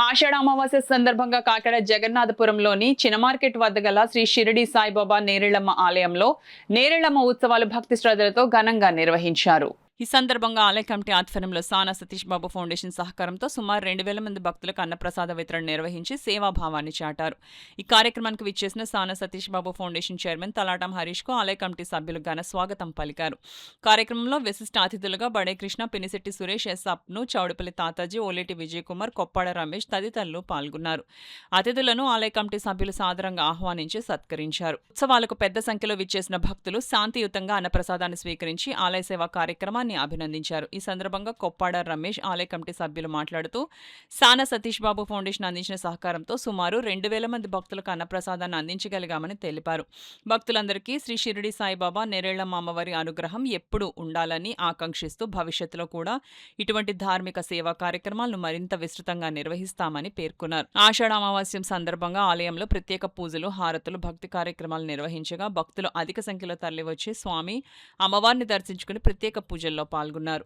ఆషాఢ అమావాస్య సందర్భంగా కాకినాడ జగన్నాథపురంలోని చిన్న మార్కెట్ వద్ద గల శ్రీ షిరిడి సాయిబాబా నేరేళ్లమ్మ ఆలయంలో నేరేళ్లమ్మ ఉత్సవాలు భక్తి శ్రద్ధలతో ఘనంగా నిర్వహించారు. ఈ సందర్భంగా ఆలయ కమిటీ ఆధ్వర్యంలో సానా సతీష్ బాబు ఫౌండేషన్ సహకారంతో సుమారు 2,000 మంది భక్తులకు అన్నప్రసాద వితరణ నిర్వహించి సేవాభావాన్ని చాటారు. ఈ కార్యక్రమానికి విచ్చేసిన సానా సతీష్ బాబు ఫౌండేషన్ చైర్మన్ తలాటం హరీష్ కు ఆలయ కమిటీ సభ్యులు ఘన స్వాగతం పలికారు. కార్యక్రమంలో విశిష్ట అతిథులుగా బడే కృష్ణ, పినిశెట్టి సురేష్, ఎస్ అప్ను, చౌడపల్లి తాతాజీ, ఓలేటి విజయ్ కుమార్, కొప్పాడ రమేష్ తదితరులు పాల్గొన్నారు. అతిథులను ఆలయ కమిటీ సభ్యులు సాదరంగా ఆహ్వానించి సత్కరించారు. ఉత్సవాలకు పెద్ద సంఖ్యలో విచ్చేసిన భక్తులు శాంతియుతంగా అన్నప్రసాదాన్ని స్వీకరించి ఆలయ సేవా కార్యక్రమాన్ని అభినందించారు. ఈ సందర్భంగా కొప్పాడ రమేష్ ఆలయ కమిటీ సభ్యులు మాట్లాడుతూ సానా సతీష్ బాబు ఫౌండేషన్ అందించిన సహకారంతో సుమారు 2,000 మంది భక్తులకు అన్నప్రసాదాన్ని అందించగలిగామని తెలిపారు. భక్తులందరికీ శ్రీ షిరిడి సాయిబాబా నేరేళ్లమ్మ అమ్మవారి అనుగ్రహం ఎప్పుడూ ఉండాలని ఆకాంక్షిస్తూ భవిష్యత్తులో కూడా ఇటువంటి ధార్మిక సేవా కార్యక్రమాలను మరింత విస్తృతంగా నిర్వహిస్తామని పేర్కొన్నారు. ఆషాఢ అమావాస్యం సందర్భంగా ఆలయంలో ప్రత్యేక పూజలు, హారతులు, భక్తి కార్యక్రమాలు నిర్వహించగా భక్తులు అధిక సంఖ్యలో తరలివచ్చి స్వామి, అమ్మవారిని దర్శించుకుని ప్రత్యేక పూజల్లో పాల్గొన్నారు.